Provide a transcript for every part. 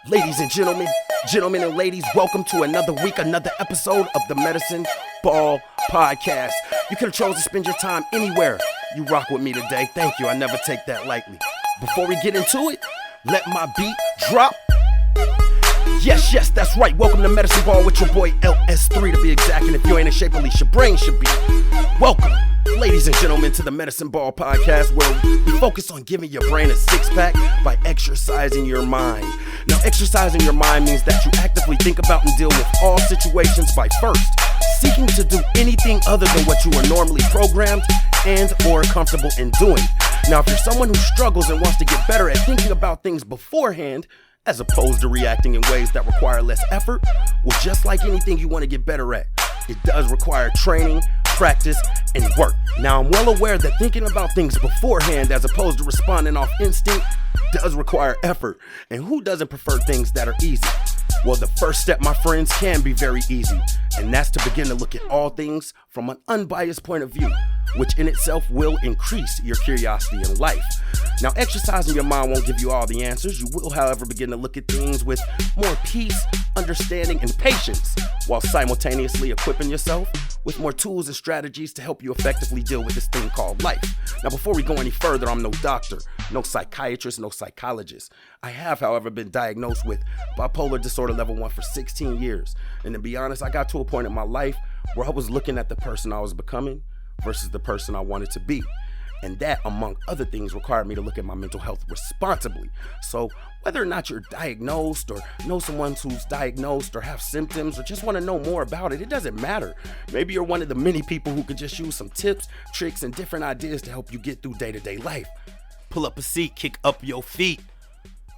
Ladies and gentlemen and ladies, welcome to another week, another episode of the Medicine Ball Podcast. You could have chosen to spend your time anywhere. You rock with me today. Thank you. I never take that lightly. Before we get into it, let my beat drop. Yes, that's right. Welcome to Medicine Ball with your boy LS3 to be exact. And if you ain't in shape, at least your brain should be. Welcome, ladies and gentlemen, to the Medicine Ball Podcast, where we focus on giving your brain a six-pack by exercising your mind. Now, exercising your mind means that you actively think about and deal with all situations by first seeking to do anything other than what you are normally programmed and or comfortable in doing. Now, if you're someone who struggles and wants to get better at thinking about things beforehand, as opposed to reacting in ways that require less effort, well, just like anything you want to get better at, it does require training, practice, and work. Now, I'm well aware that thinking about things beforehand as opposed to responding off instinct does require effort. And who doesn't prefer things that are easy? Well, the first step, my friends, can be very easy, and that's to begin to look at all things from an unbiased point of view, which in itself will increase your curiosity in life. Now, exercising your mind won't give you all the answers. You will, however, begin to look at things with more peace, understanding, and patience, while simultaneously equipping yourself with more tools and strategies to help you effectively deal with this thing called life. Now, before we go any further, I'm no doctor, no psychiatrist, no psychologist. I have, however, been diagnosed with bipolar disorder level 1 for 16 years. And to be honest, I got to a point in my life where I was looking at the person I was becoming versus the person I wanted to be. And that, among other things, required me to look at my mental health responsibly. So whether or not you're diagnosed or know someone who's diagnosed or have symptoms or just want to know more about it, it doesn't matter. Maybe you're one of the many people who could just use some tips, tricks, and different ideas to help you get through day-to-day life. Pull up a seat, kick up your feet.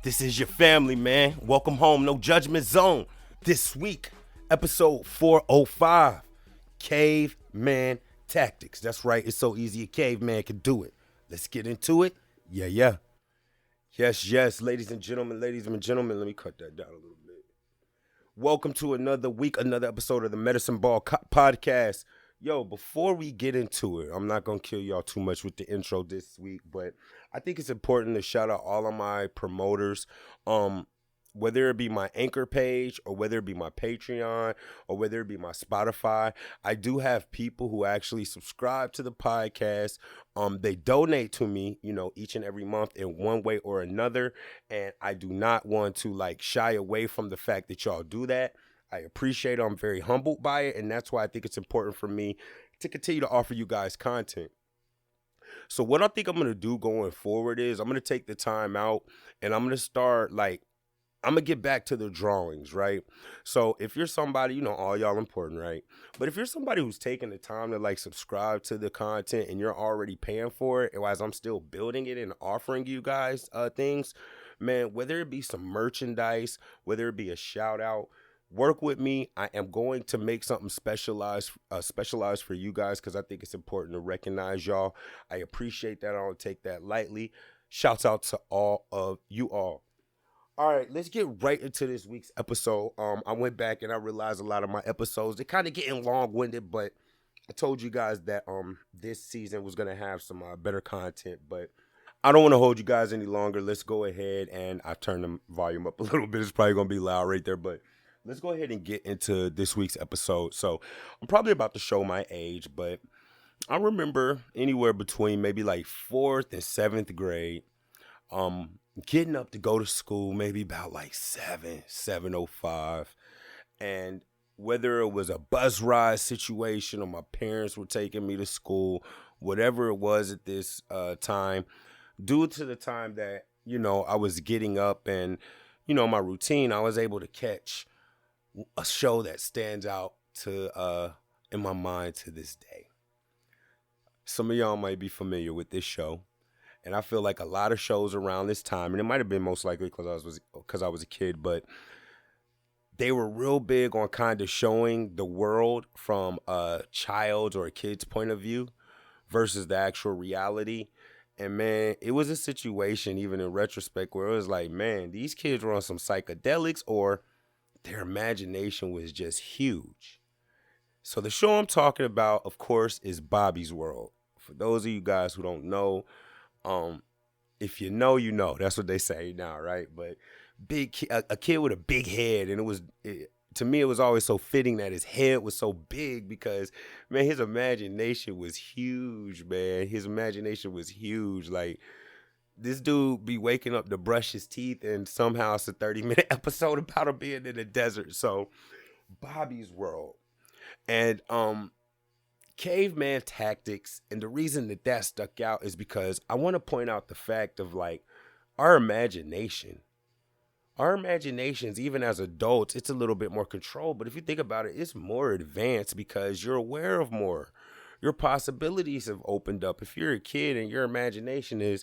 This is your family, man. Welcome home, no judgment zone. This week, episode 405, Caveman Tactics. That's right, it's so easy a caveman can do it. Let's get into it. Yeah. Yes, ladies and gentlemen, let me cut that down a little bit. Welcome to another week, another episode of the Medicine Ball Podcast. Yo, before we get into it, I'm not going to kill y'all too much with the intro this week, but I think it's important to shout out all of my promoters, whether it be my Anchor page or whether it be my Patreon or whether it be my Spotify. I do have people who actually subscribe to the podcast. They donate to me, each and every month in one way or another. And I do not want to shy away from the fact that y'all do that. I appreciate it. I'm very humbled by it. And that's why I think it's important for me to continue to offer you guys content. So what I think I'm going to do going forward is I'm going to take the time out and I'm going to start I'm going to get back to the drawings, right? So if you're somebody, all y'all important, right? But if you're somebody who's taking the time to subscribe to the content and you're already paying for it, as I'm still building it and offering you guys things, man, whether it be some merchandise, whether it be a shout out, work with me. I am going to make something specialized for you guys because I think it's important to recognize y'all. I appreciate that. I don't take that lightly. Shouts out to all of you all. All right, let's get right into this week's episode. I went back and I realized a lot of my episodes, they're kind of getting long-winded, but I told you guys that this season was going to have some better content, but I don't want to hold you guys any longer. Let's go ahead and I turn the volume up a little bit. It's probably going to be loud right there, but let's go ahead and get into this week's episode. So I'm probably about to show my age, but I remember anywhere between maybe 4th and 7th grade, getting up to go to school, maybe about 7:05, and whether it was a bus ride situation or my parents were taking me to school, whatever it was at this time, due to the time that, I was getting up and, my routine, I was able to catch a show that stands out to in my mind to this day. Some of y'all might be familiar with this show. And I feel like a lot of shows around this time, and it might have been most likely because I was a kid, but they were real big on kind of showing the world from a child's or a kid's point of view versus the actual reality. And man, it was a situation, even in retrospect, where it was like, man, these kids were on some psychedelics or their imagination was just huge. So the show I'm talking about, of course, is Bobby's World. For those of you guys who don't know, if you know, you know. That's what they say now, right? But a kid with a big head, and to me, it was always so fitting that his head was so big because, man, his imagination was huge, man. His imagination was huge. Like, this dude be waking up to brush his teeth, and somehow it's a 30-minute episode about him being in the desert. So, Bobby's World. And Caveman Tactics, and the reason that stuck out is because I want to point out the fact of, like, our imagination. Our imaginations, even as adults, it's a little bit more controlled. But if you think about it, it's more advanced because you're aware of more. Your possibilities have opened up. If you're a kid and your imagination is,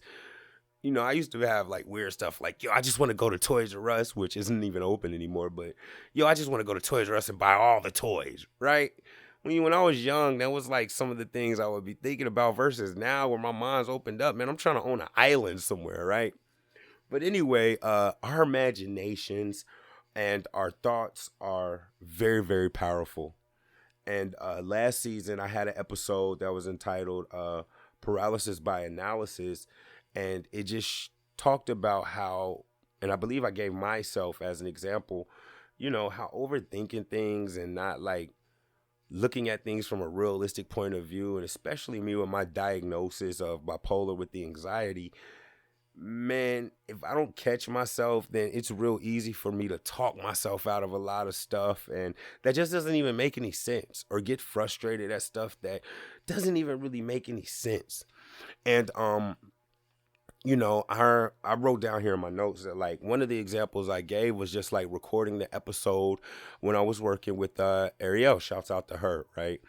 I used to have like weird stuff like, I just want to go to Toys R Us, which isn't even open anymore. But, I just want to go to Toys R Us and buy all the toys, right? When I was young, that was like some of the things I would be thinking about versus now where my mind's opened up. Man, I'm trying to own an island somewhere, right? But anyway, our imaginations and our thoughts are very, very powerful. And last season, I had an episode that was entitled Paralysis by Analysis. And it just talked about how, and I believe I gave myself as an example, how overthinking things and not like looking at things from a realistic point of view, and especially me with my diagnosis of bipolar with the anxiety, man, if I don't catch myself, then it's real easy for me to talk myself out of a lot of stuff, and that just doesn't even make any sense, or get frustrated at stuff that doesn't even really make any sense. And I wrote down here in my notes that, like, one of the examples I gave was just like recording the episode when I was working with Ariel. Shouts out to her, right?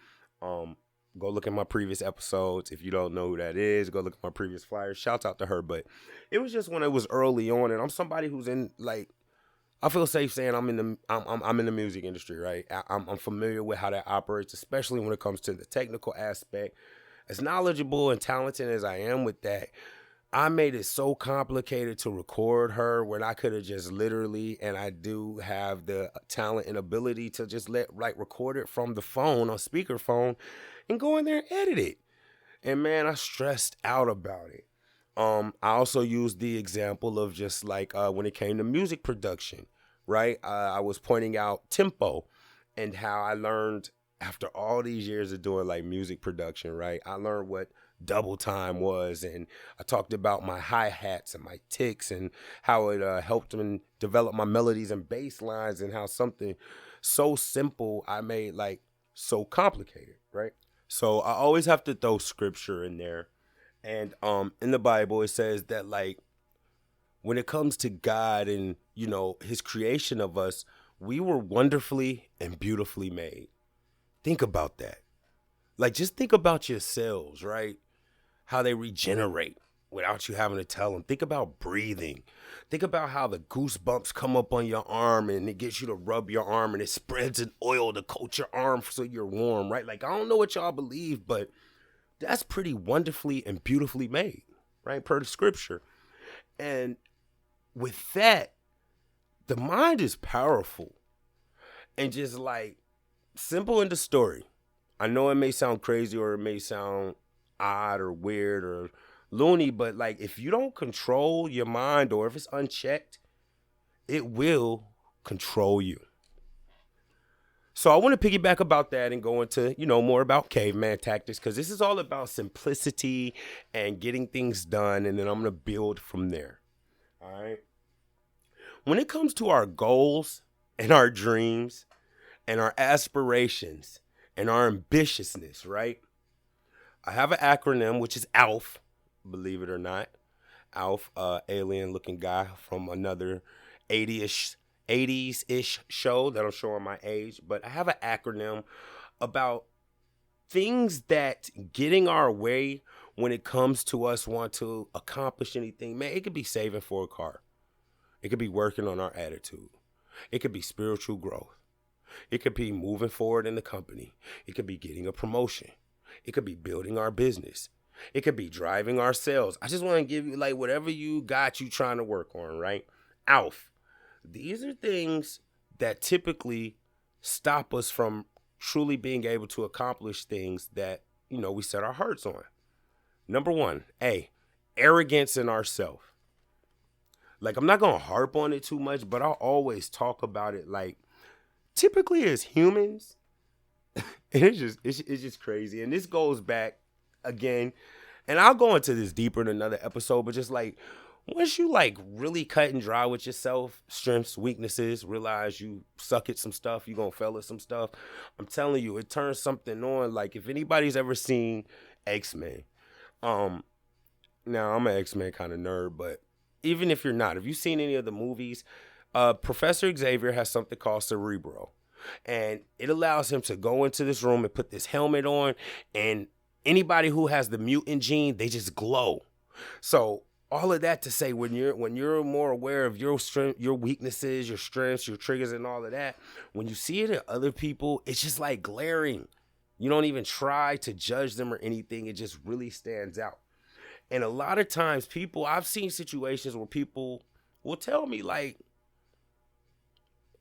Go look at my previous episodes. If you don't know who that is, go look at my previous flyers. Shouts out to her. But it was just when it was early on, and I'm somebody who's in, like, I feel safe saying I'm in the music industry, right? I'm familiar with how that operates, especially when it comes to the technical aspect. As knowledgeable and talented as I am with that, I made it so complicated to record her when I could have just literally, and I do have the talent and ability to just record it from the phone on speakerphone and go in there and edit it. And man, I stressed out about it. I also used the example of just like when it came to music production, right? I was pointing out tempo and how I learned after all these years of doing like music production, right? I learned what double time was, and I talked about my hi-hats and my ticks and how it helped me develop my melodies and bass lines, and how something so simple I made like so complicated, right? So I always have to throw scripture in there. And in the Bible it says that, like, when it comes to God and his creation of us, we were wonderfully and beautifully made. Think about that. Like, just think about your cells, right? How they regenerate without you having to tell them. Think about breathing. Think about how the goosebumps come up on your arm and it gets you to rub your arm and it spreads an oil to coat your arm so you're warm, right? Like, I don't know what y'all believe, but that's pretty wonderfully and beautifully made, right? Per the scripture. And with that, the mind is powerful and just like simple in the story. I know it may sound crazy or it may sound odd or weird or loony, but like, if you don't control your mind, or if it's unchecked, it will control you. So I want to piggyback about that and go into, more about Caveman Tactics, because this is all about simplicity and getting things done, and then I'm going to build from there. All right. When it comes to our goals and our dreams and our aspirations and our ambitiousness, right? I have an acronym, which is ALF, believe it or not. ALF, alien-looking guy from another 80s-ish show that I'm showing my age. But I have an acronym about things that getting our way when it comes to us want to accomplish anything. Man, it could be saving for a car. It could be working on our attitude. It could be spiritual growth. It could be moving forward in the company. It could be getting a promotion. It could be building our business. It could be driving our sales. I just want to give you like whatever you got you trying to work on, right? ALF. These are things that typically stop us from truly being able to accomplish things that, we set our hearts on. Number one, arrogance in ourself. Like, I'm not going to harp on it too much, but I'll always talk about it. Like, typically as humans, it's just crazy. And this goes back again, and I'll go into this deeper in another episode, but just like, once you like really cut and dry with yourself, strengths, weaknesses, realize you suck at some stuff, you gonna fail at some stuff, I'm telling you, it turns something on. Like, if anybody's ever seen X-Men, now I'm an X-Men kind of nerd, but even if you're not, if you've seen any of the movies, Professor Xavier has something called Cerebro. And it allows him to go into this room and put this helmet on, and anybody who has the mutant gene, they just glow. So all of that to say, when you're more aware of your strength, your weaknesses, your strengths, your triggers, and all of that, when you see it in other people, it's just like glaring. You don't even try to judge them or anything. It just really stands out. And a lot of times I've seen situations where people will tell me like,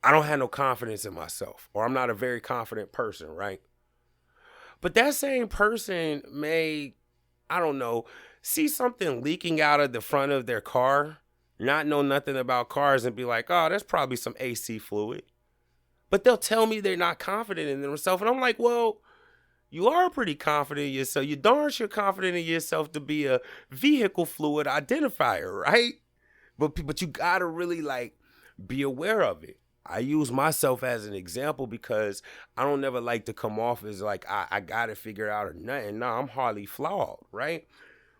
I don't have no confidence in myself, or I'm not a very confident person, right? But that same person may, I don't know, see something leaking out of the front of their car, not know nothing about cars, and be like, oh, that's probably some AC fluid. But they'll tell me they're not confident in themselves. And I'm like, well, you are pretty confident in yourself. You darn sure confident in yourself to be a vehicle fluid identifier, right? But you gotta really like be aware of it. I use myself as an example because I don't never like to come off as like I got it figured out or nothing. No, I'm hardly flawed, right?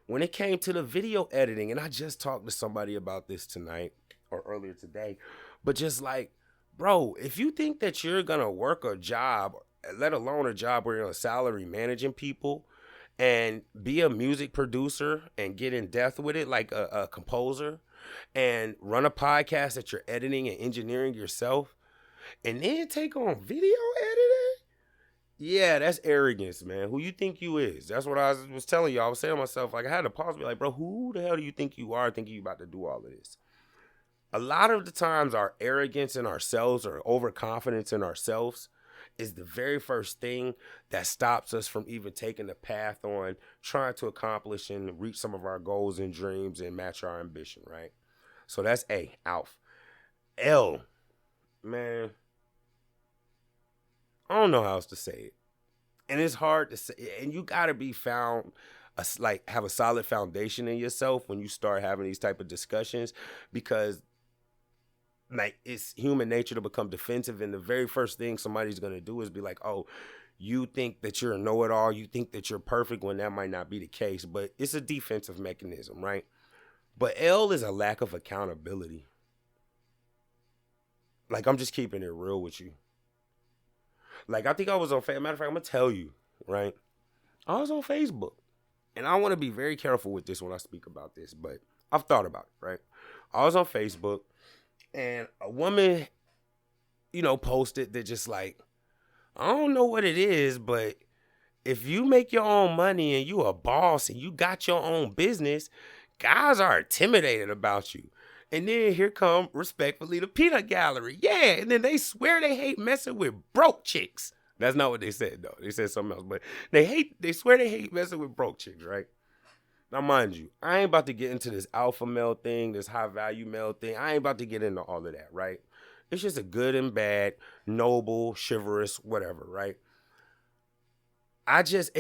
When it came to the video editing, and I just talked to somebody about this tonight or earlier today, but just like, bro, if you think that you're going to work a job, let alone a job where you're on a salary managing people, and be a music producer and get in depth with it like a composer, and run a podcast that you're editing and engineering yourself, and then take on video editing, yeah, that's arrogance, man. Who you think you is? That's what I was telling you. I was saying to myself, like, I had to pause and be like, bro, who the hell do you think you are thinking you about to do all of this? A lot of the times our arrogance in ourselves or overconfidence in ourselves is the very first thing that stops us from even taking the path on trying to accomplish and reach some of our goals and dreams and match our ambition, right? So that's A, Alf. L, man, I don't know how else to say it. And it's hard to say. And you got to be found, have a solid foundation in yourself when you start having these type of discussions, because like it's human nature to become defensive. And the very first thing somebody's going to do is be like, oh, you think that you're a know-it-all. You think that you're perfect, when that might not be the case. But it's a defensive mechanism, right? But L is a lack of accountability. Like, I'm just keeping it real with you. Like, I think I was on Facebook. Matter of fact, I'm going to tell you, right? I was on Facebook. And I want to be very careful with this when I speak about this, but I've thought about it, right? I was on Facebook, and a woman, posted that just like, I don't know what it is, but if you make your own money and you a boss and you got your own business, guys are intimidated about you. And then here come, respectfully, the peanut gallery. Yeah, and then they swear they hate messing with broke chicks. That's not what they said, though. They said something else. But they swear they hate messing with broke chicks, right? Now, mind you, I ain't about to get into this alpha male thing, this high value male thing. I ain't about to get into all of that, right? It's just a good and bad, noble, chivalrous, whatever, right? I just,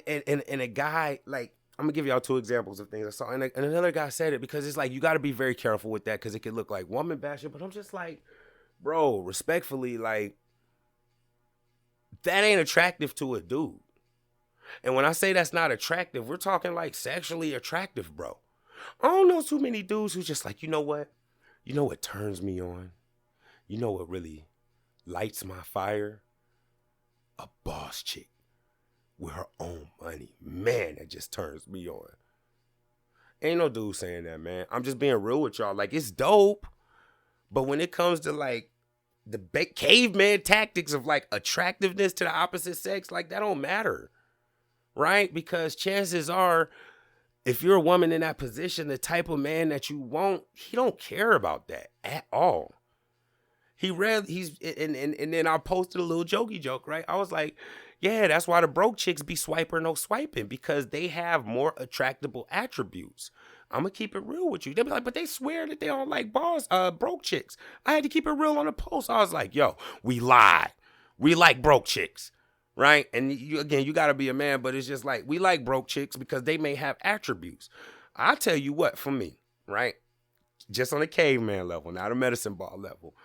and a guy, like, I'm going to give y'all two examples of things I saw. And another guy said it, because it's like, you got to be very careful with that, because it could look like woman bashing. But I'm just like, bro, respectfully, like, that ain't attractive to a dude. And when I say that's not attractive, we're talking like sexually attractive, bro. I don't know too many dudes who's just like, you know what? You know what turns me on? You know what really lights my fire? A boss chick with her own money. Man, that just turns me on. Ain't no dude saying that, man. I'm just being real with y'all. Like, it's dope. But when it comes to like the caveman tactics of like attractiveness to the opposite sex, like, that don't matter. Right? Because chances are, if you're a woman in that position, the type of man that you want, he don't care about that at all. And then I posted a little jokey joke, right? I was like, yeah, that's why the broke chicks be swiper no swiping, because they have more attractable attributes. I'm gonna keep it real with you. They be like, but they swear that they don't like broke chicks. I had to keep it real on the post. I was like, yo, we lied. We like broke chicks, right? And you gotta be a man, but it's just like, we like broke chicks because they may have attributes. I tell you what, for me, right? Just on a caveman level, not a medicine ball level.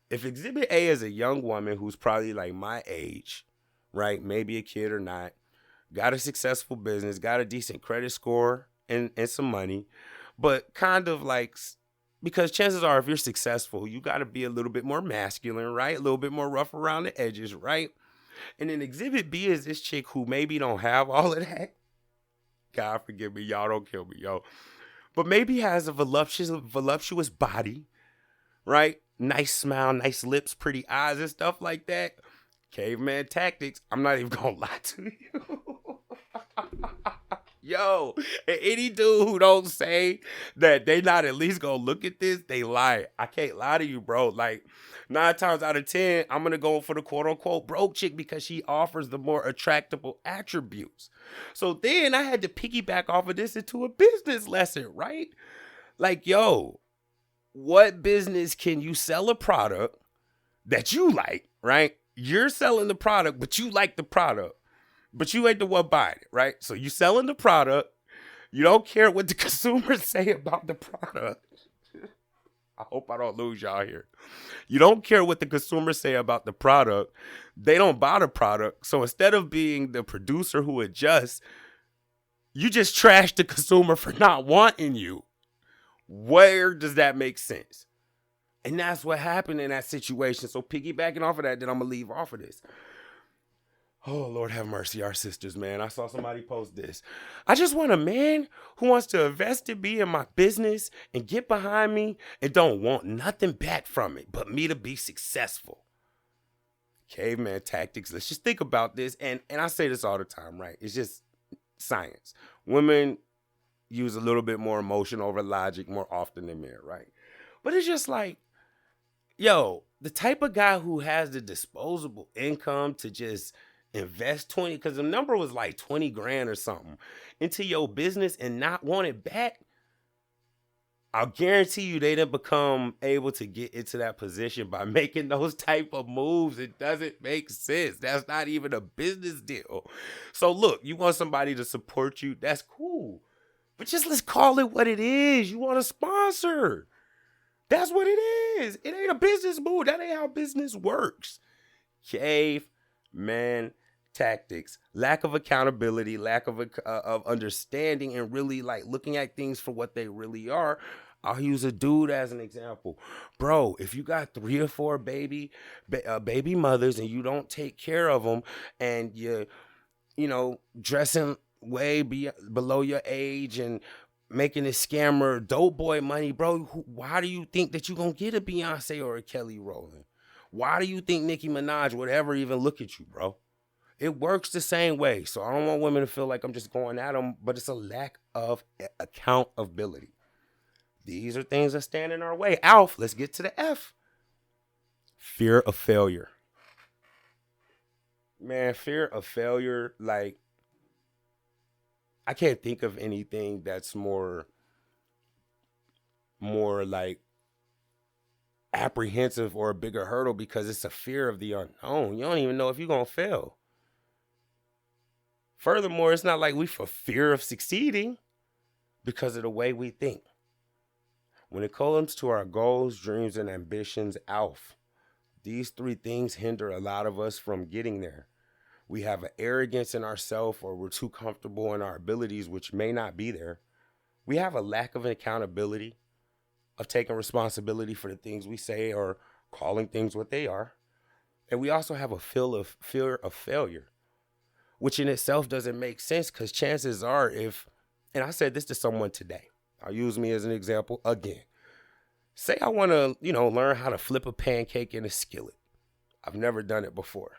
If Exhibit A is a young woman who's probably like my age, right? Maybe a kid or not, got a successful business, got a decent credit score and some money, but kind of like, because chances are if you're successful, you got to be a little bit more masculine, right? A little bit more rough around the edges, right? And then Exhibit B is this chick who maybe don't have all of that. God forgive me, y'all, don't kill me, yo. But maybe has a voluptuous body, right? Nice smile, nice lips, pretty eyes and stuff like that. Caveman Tactics. I'm not even gonna lie to you. Yo, any dude who don't say that they not at least gonna look at this, they lie. I can't lie to you, bro. Like 9 times out of 10, I'm gonna go for the quote unquote broke chick because she offers the more attractable attributes. So then I had to piggyback off of this into a business lesson, right? Like, yo, what business can you sell a product that you like, right? You're selling the product, but you like the product, but you ain't the one buying it, right? So you selling the product. You don't care what the consumers say about the product. I hope I don't lose y'all here. You don't care what the consumers say about the product. They don't buy the product. So instead of being the producer who adjusts, you just trash the consumer for not wanting you. Where does that make sense? And that's what happened in that situation. So piggybacking off of that, then I'm going to leave off of this. Oh, Lord have mercy, our sisters, man. I saw somebody post this. I just want a man who wants to invest in me in my business and get behind me and don't want nothing back from it but me to be successful. Caveman Tactics. Let's just think about this. And I say this all the time, right? It's just science. Women use a little bit more emotion over logic more often than men, right? But it's just like, yo, the type of guy who has the disposable income to just invest 20, because the number was like 20 grand or something, into your business and not want it back, I'll guarantee you they didn't become able to get into that position by making those type of moves. It doesn't make sense. That's not even a business deal. So look, you want somebody to support you, that's cool. But just let's call it what it is. You want a sponsor. That's what it is. It ain't a business move. That ain't how business works. Caveman Tactics. Lack of accountability, lack of understanding, and really like looking at things for what they really are. I'll use a dude as an example. Bro, if you got 3 or 4 baby mothers and you don't take care of them and you dressing way below your age and making this scammer dope boy money, bro, why do you think that you're going to get a Beyonce or a Kelly Rowland? Why do you think Nicki Minaj would ever even look at you, bro? It works the same way. So I don't want women to feel like I'm just going at them, but it's a lack of accountability. These are things that stand in our way. Alf, let's get to the F. Fear of failure. Man, fear of failure, like, I can't think of anything that's more like apprehensive or a bigger hurdle, because it's a fear of the unknown. You don't even know if you're going to fail. Furthermore, it's not like we for fear of succeeding, because of the way we think. When it comes to our goals, dreams, and ambitions, Alf, these 3 things hinder a lot of us from getting there. We have an arrogance in ourselves, or we're too comfortable in our abilities, which may not be there. We have a lack of accountability, of taking responsibility for the things we say or calling things what they are. And we also have a fear of failure, which in itself doesn't make sense, because chances are and I said this to someone today, I'll use me as an example again. Say I want to, learn how to flip a pancake in a skillet. I've never done it before.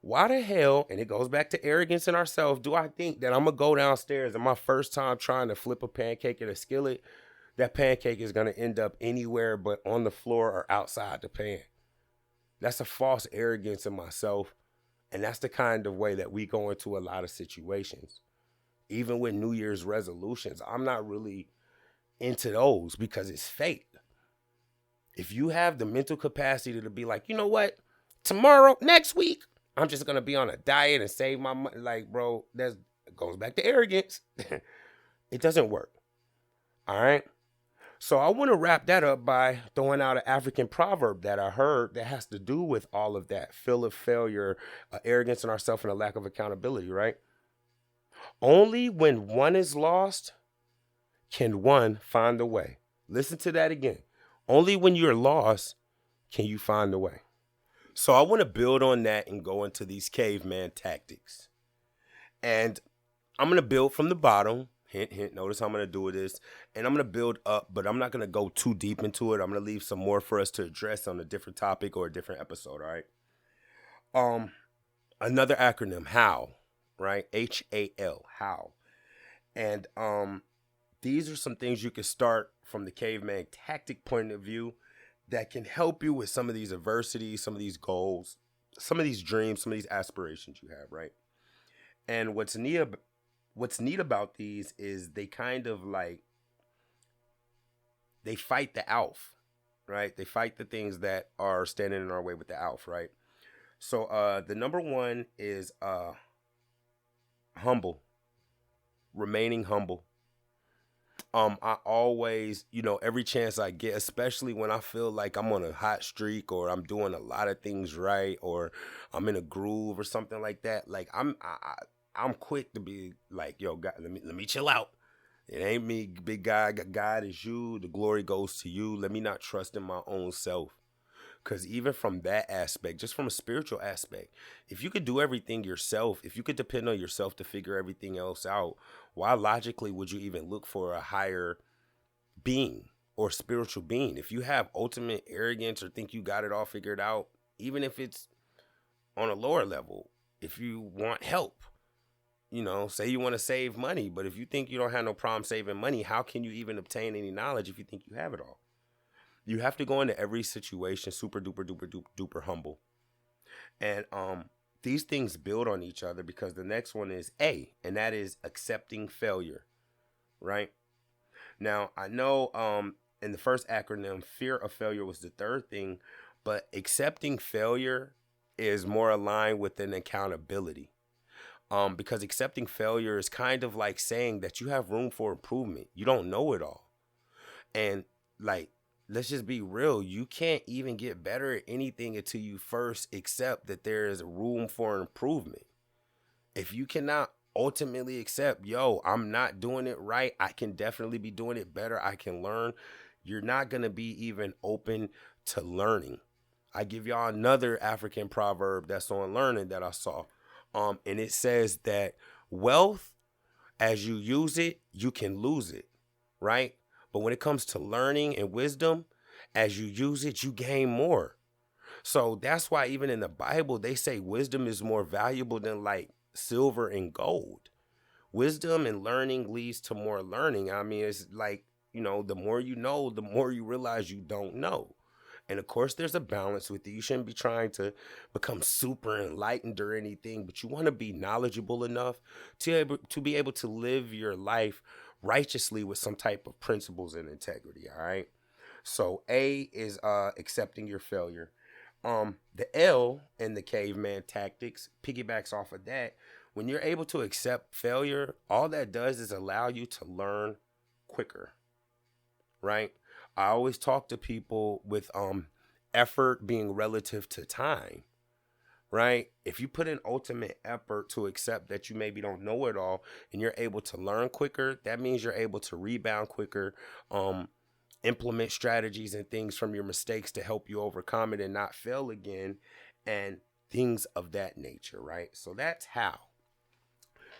Why the hell, and it goes back to arrogance in ourselves, do I think that I'm going to go downstairs and my first time trying to flip a pancake in a skillet, that pancake is going to end up anywhere but on the floor or outside the pan? That's a false arrogance in myself. And that's the kind of way that we go into a lot of situations. Even with New Year's resolutions, I'm not really into those because it's fake. If you have the mental capacity to be like, you know what, tomorrow, next week, I'm just gonna be on a diet and save my money. Like, bro, that goes back to arrogance. It doesn't work. All right. So I want to wrap that up by throwing out an African proverb that I heard that has to do with all of that: fear of failure, arrogance in ourselves, and a lack of accountability. Right. Only when one is lost can one find a way. Listen to that again. Only when you're lost can you find a way. So I want to build on that and go into these caveman tactics. And I'm going to build from the bottom. Hint, hint. Notice how I'm going to do this. And I'm going to build up, but I'm not going to go too deep into it. I'm going to leave some more for us to address on a different topic or a different episode, all right? Another acronym, HOW, right? HAL, how. And these are some things you can start from the caveman tactic point of view that can help you with some of these adversities, some of these goals, some of these dreams, some of these aspirations you have, right? And what's neat about these is they kind of like, they fight the ALF, right? They fight the things that are standing in our way with the ALF, right? So the number one is humble, remaining humble. I always, every chance I get, especially when I feel like I'm on a hot streak or I'm doing a lot of things right or I'm in a groove or something like that, like I'm quick to be like, yo, God, let me chill out. It ain't me, big guy. God is you. The glory goes to you. Let me not trust in my own self. Because even from that aspect, just from a spiritual aspect, if you could do everything yourself, if you could depend on yourself to figure everything else out, why logically would you even look for a higher being or spiritual being? If you have ultimate arrogance or think you got it all figured out, even if it's on a lower level, if you want help, say you want to save money, but if you think you don't have no problem saving money, how can you even obtain any knowledge if you think you have it all? You have to go into every situation super duper duper duper duper humble. And these things build on each other because the next one is A, and that is accepting failure, right? Now, I know in the first acronym, fear of failure was the third thing, but accepting failure is more aligned with an accountability. Because accepting failure is kind of like saying that you have room for improvement. You don't know it all. And like, let's just be real. You can't even get better at anything until you first accept that there is room for improvement. If you cannot ultimately accept, yo, I'm not doing it right, I can definitely be doing it better, I can learn, you're not going to be even open to learning. I give y'all another African proverb that's on learning that I saw. And it says that wealth, as you use it, you can lose it, right? But when it comes to learning and wisdom, as you use it, you gain more. So that's why even in the Bible, they say wisdom is more valuable than like silver and gold. Wisdom and learning leads to more learning. I mean, it's like, the more you know, the more you realize you don't know. And of course, there's a balance with it. You shouldn't be trying to become super enlightened or anything, but you want to be knowledgeable enough to be able to live your life righteously with some type of principles and integrity, all right? So A is accepting your failure. The L in the caveman tactics piggybacks off of that. When you're able to accept failure, all that does is allow you to learn quicker, right? I always talk to people with effort being relative to time, right? If you put in ultimate effort to accept that you maybe don't know it all and you're able to learn quicker, that means you're able to rebound quicker, implement strategies and things from your mistakes to help you overcome it and not fail again, and things of that nature, right? So that's how.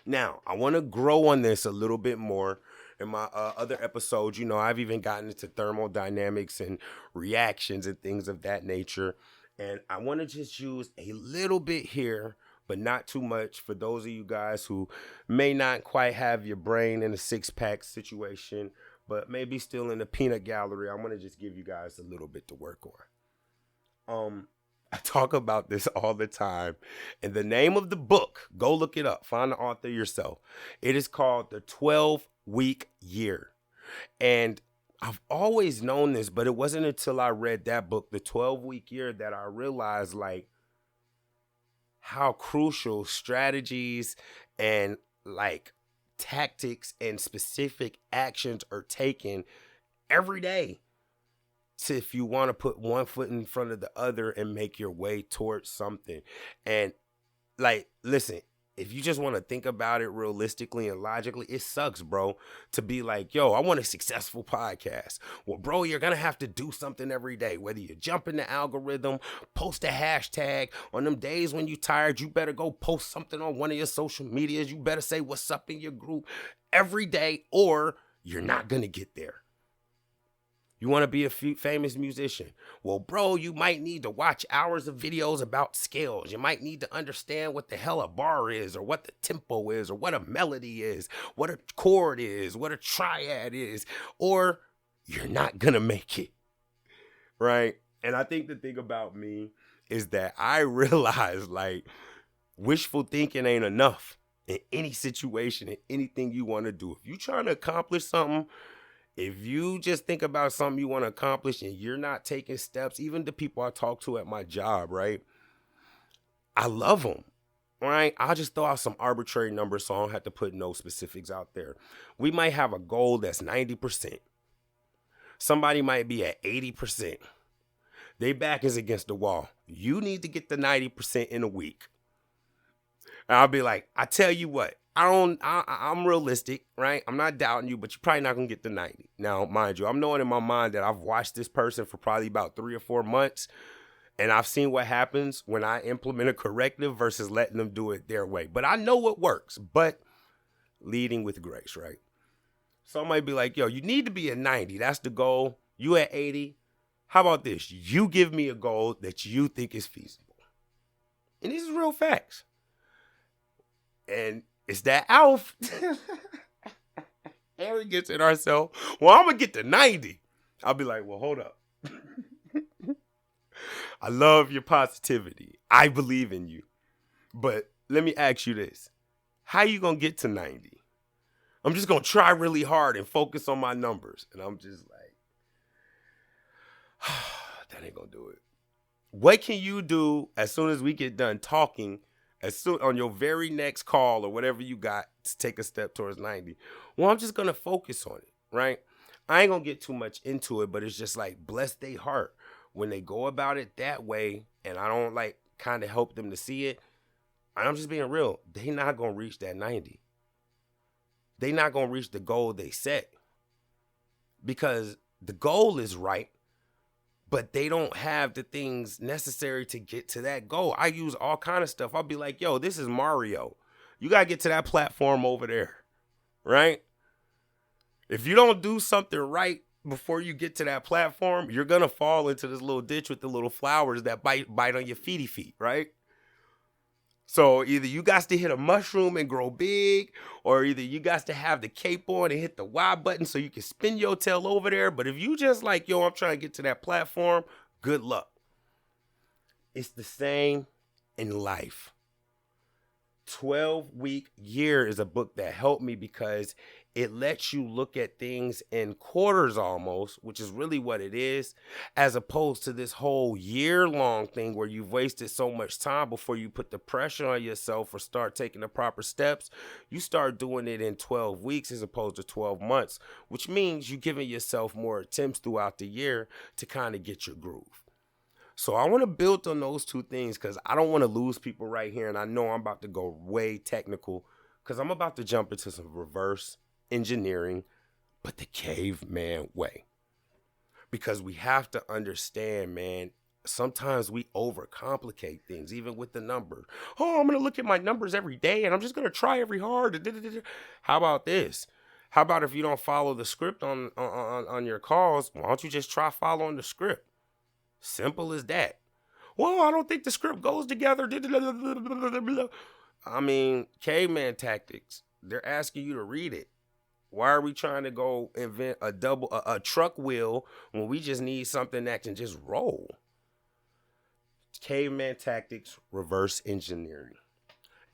Now, I want to grow on this a little bit more. In my other episodes, I've even gotten into thermodynamics and reactions and things of that nature. And I want to just use a little bit here, but not too much, for those of you guys who may not quite have your brain in a six-pack situation, but maybe still in the peanut gallery. I want to just give you guys a little bit to work on. I talk about this all the time. And the name of the book, go look it up, find the author yourself. It is called The 12-Week Year. And I've always known this, but it wasn't until I read that book, The 12-Week Year, that I realized like how crucial strategies and like tactics and specific actions are taken every day if you want to put one foot in front of the other and make your way towards something. And like, listen, if you just want to think about it realistically and logically, it sucks, bro, to be like, yo, I want a successful podcast. Well, bro, you're going to have to do something every day, whether you jump in the algorithm, post a hashtag. On them days when you're tired, you better go post something on one of your social medias. You better say what's up in your group every day, or you're not going to get there. You want to be a famous musician? Well, bro, you might need to watch hours of videos about scales. You might need to understand what the hell a bar is, or what the tempo is, or what a melody is, what a chord is, what a triad is, or you're not going to make it, right? And I think the thing about me is that I realize, like, wishful thinking ain't enough in any situation, in anything you want to do. If you're trying to accomplish something, if you just think about something you want to accomplish and you're not taking steps, even the people I talk to at my job, right? I love them, right? I'll just throw out some arbitrary numbers so I don't have to put no specifics out there. We might have a goal that's 90%. Somebody might be at 80%. Their back is against the wall. You need to get the 90% in a week. And I'll be like, I tell you what. I'm realistic, right? I'm not doubting you, but you're probably not going to get the 90. Now, mind you, I'm knowing in my mind that I've watched this person for probably about 3 or 4 months, and I've seen what happens when I implement a corrective versus letting them do it their way. But I know what works, but leading with grace, right? So I might be like, yo, you need to be at 90. That's the goal. You at 80. How about this? You give me a goal that you think is feasible. And these are real facts. And it's that Alf arrogance in ourselves. Well, I'm going to get to 90. I'll be like, well, hold up. I love your positivity. I believe in you. But let me ask you this. How you going to get to 90? I'm just going to try really hard and focus on my numbers. And I'm just like, that ain't going to do it. What can you do as soon as we get done talking, as soon on your very next call or whatever you got to take a step towards 90? Well, I'm just going to focus on it, right? I ain't going to get too much into it, but it's just like, bless their heart when they go about it that way. And I don't like kind of help them to see it. I'm just being real. They not going to reach that 90. They not going to reach the goal they set because the goal is right, but they don't have the things necessary to get to that goal. I use all kind of stuff. I'll be like, yo, this is Mario. You got to get to that platform over there, right? If you don't do something right before you get to that platform, you're going to fall into this little ditch with the little flowers that bite on your feet, right? So either you got to hit a mushroom and grow big, or either you got to have the cape on and hit the Y button so you can spin your tail over there. But if you just like, yo, I'm trying to get to that platform, good luck. It's the same in life. 12-Week Year is a book that helped me because it lets you look at things in quarters almost, which is really what it is, as opposed to this whole year-long thing where you've wasted so much time before you put the pressure on yourself or start taking the proper steps. You start doing it in 12 weeks as opposed to 12 months, which means you're giving yourself more attempts throughout the year to kind of get your groove. So I want to build on those two things because I don't want to lose people right here. And I know I'm about to go way technical because I'm about to jump into some reverse engineering, but the caveman way. Because we have to understand, man, sometimes we overcomplicate things, even with the numbers. Oh, I'm going to look at my numbers every day and I'm just going to try every hard. How about this? How about if you don't follow the script on your calls, why don't you just try following the script? Simple as that. Well, I don't think the script goes together. I mean, Caveman Tactics. They're asking you to read it. Why are we trying to go invent a truck wheel when we just need something that can just roll? Caveman Tactics, reverse engineering.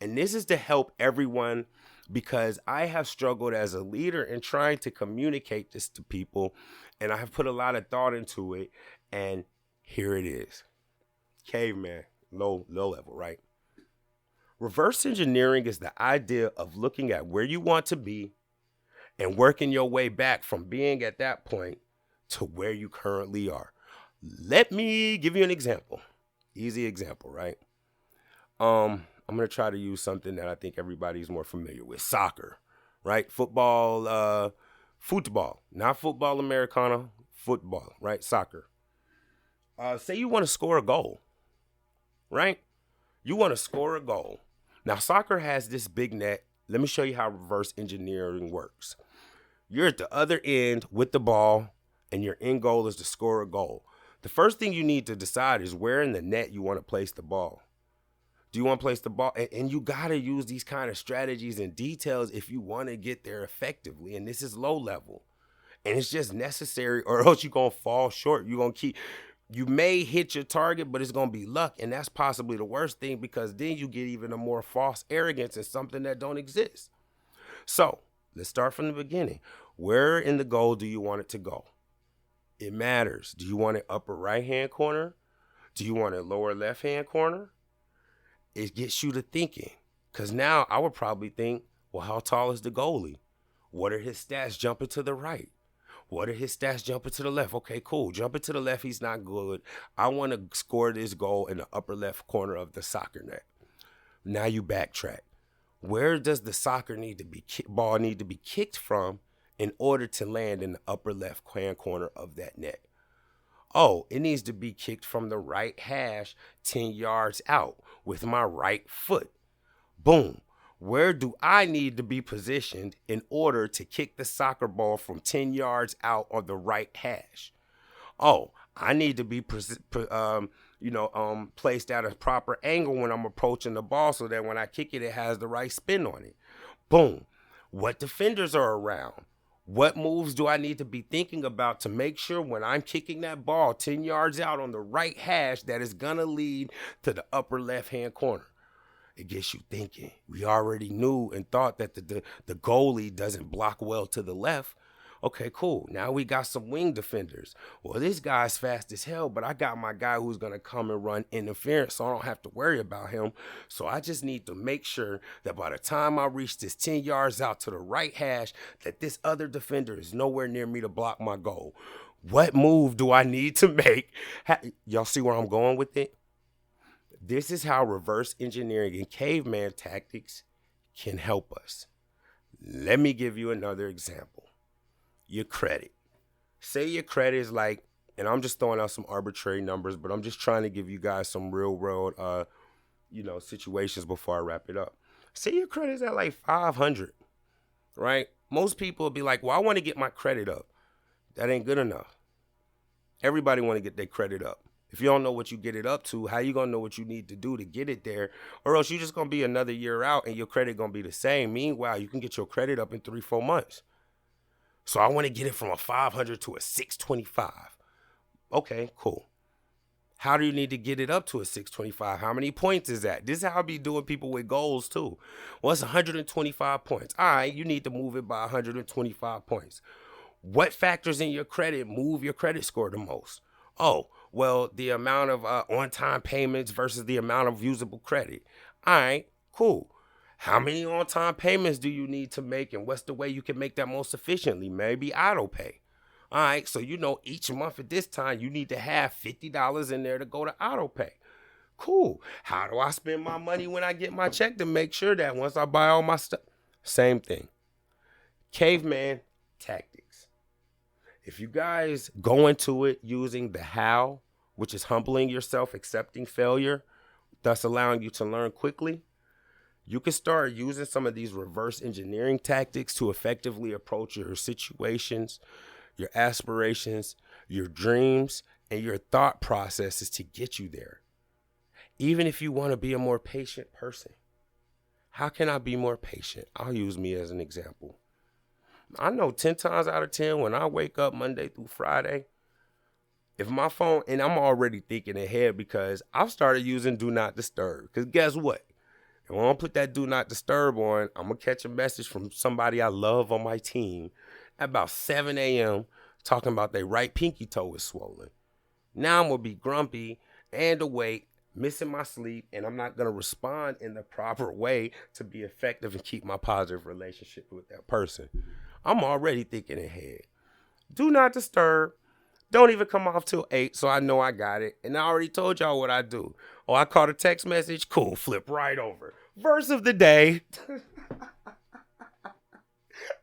And this is to help everyone because I have struggled as a leader in trying to communicate this to people. And I have put a lot of thought into it. And here it is. Caveman, low level, right? Reverse engineering is the idea of looking at where you want to be and working your way back from being at that point to where you currently are. Let me give you an example. Easy example, right? I'm going to try to use something that I think everybody's more familiar with. Soccer, right? Football, not football Americana, football, right? Soccer. Say you want to score a goal, right? You want to score a goal. Now, soccer has this big net. Let me show you how reverse engineering works. You're at the other end with the ball, and your end goal is to score a goal. The first thing you need to decide is where in the net you want to place the ball. Do you want to place the ball? And you got to use these kind of strategies and details if you want to get there effectively. And this is low level. And it's just necessary, or else you're going to fall short. You may hit your target, but it's going to be luck. And that's possibly the worst thing because then you get even a more false arrogance in something that don't exist. So let's start from the beginning. Where in the goal do you want it to go? It matters. Do you want it upper right-hand corner? Do you want it lower left-hand corner? It gets you to thinking. Because now I would probably think, well, how tall is the goalie? What are his stats jumping to the right? What are his stats jumping to the left? Okay, cool. Jumping to the left, he's not good. I want to score this goal in the upper left corner of the soccer net. Now you backtrack. Where does the ball need to be kicked from in order to land in the upper left hand corner of that net? Oh, it needs to be kicked from the right hash 10 yards out with my right foot. Boom. Where do I need to be positioned in order to kick the soccer ball from 10 yards out on the right hash? Oh, I need to be placed at a proper angle when I'm approaching the ball so that when I kick it, it has the right spin on it. Boom. What defenders are around? What moves do I need to be thinking about to make sure when I'm kicking that ball 10 yards out on the right hash that is going to lead to the upper left-hand corner? It gets you thinking. We already knew and thought that the goalie doesn't block well to the left. Okay, cool. Now we got some wing defenders. Well, this guy's fast as hell, but I got my guy who's going to come and run interference, so I don't have to worry about him. So I just need to make sure that by the time I reach this 10 yards out to the right hash, that this other defender is nowhere near me to block my goal. What move do I need to make? Y'all see where I'm going with it? This is how reverse engineering and caveman tactics can help us. Let me give you another example. Your credit. Say your credit is like, and I'm just throwing out some arbitrary numbers, but I'm just trying to give you guys some real world, situations before I wrap it up. Say your credit is at like 500, right? Most people will be like, well, I want to get my credit up. That ain't good enough. Everybody want to get their credit up. If you don't know what you get it up to, how you going to know what you need to do to get it there? Or else you're just going to be another year out and your credit going to be the same. Meanwhile, you can get your credit up in 3-4 months. So I want to get it from a 500 to a 625. Okay, cool. How do you need to get it up to a 625? How many points is that? This is how I be doing people with goals too. Well, it's 125 points. All right, you need to move it by 125 points. What factors in your credit move your credit score the most? Oh, well, the amount of on-time payments versus the amount of usable credit. All right, cool. How many on-time payments do you need to make, and what's the way you can make that most efficiently? Maybe auto pay. All right, so each month at this time, you need to have $50 in there to go to auto pay. Cool. How do I spend my money when I get my check to make sure that once I buy all my stuff? Same thing. Caveman tactics. If you guys go into it using the how, which is humbling yourself, accepting failure, thus allowing you to learn quickly, you can start using some of these reverse engineering tactics to effectively approach your situations, your aspirations, your dreams, and your thought processes to get you there. Even if you want to be a more patient person. How can I be more patient? I'll use me as an example. I know 10 times out of 10 when I wake up Monday through Friday, If my phone, and I'm already thinking ahead because I've started using Do Not Disturb. Because guess what? If I don't put that Do Not Disturb on, I'm going to catch a message from somebody I love on my team at about 7 a.m. talking about their right pinky toe is swollen. Now I'm going to be grumpy and awake, missing my sleep, and I'm not going to respond in the proper way to be effective and keep my positive relationship with that person. I'm already thinking ahead. Do Not Disturb. Don't even come off till 8, so I know I got it. And I already told y'all what I do. Oh, I caught a text message? Cool, flip right over. Verse of the day.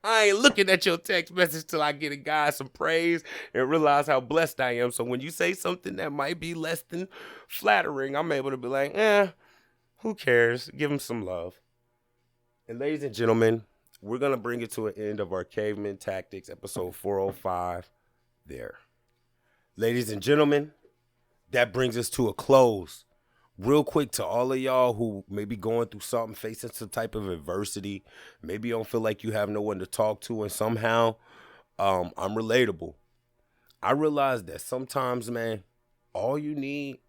I ain't looking at your text message till I get a guy some praise and realize how blessed I am. So when you say something that might be less than flattering, I'm able to be like, who cares? Give him some love. And ladies and gentlemen, we're going to bring it to an end of our Caveman Tactics, episode 405 there. Ladies and gentlemen, that brings us to a close. Real quick, to all of y'all who may be going through something, facing some type of adversity, maybe you don't feel like you have no one to talk to, and somehow I'm relatable. I realize that sometimes, man, all you need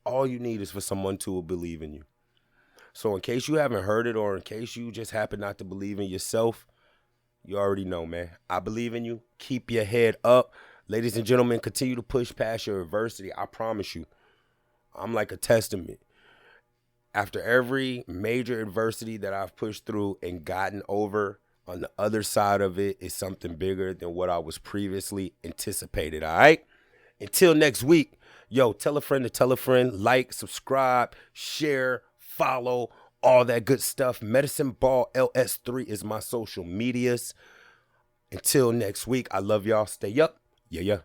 is for someone to believe in you. So in case you haven't heard it, or in case you just happen not to believe in yourself, you already know, man. I believe in you. Keep your head up. Ladies and gentlemen, continue to push past your adversity. I promise you, I'm like a testament. After every major adversity that I've pushed through and gotten over, on the other side of it is something bigger than what I was previously anticipated, all right? Until next week, yo, tell a friend to tell a friend, like, subscribe, share, follow, all that good stuff. Medicine Ball LS3 is my social medias. Until next week, I love y'all. Stay up. Yeah.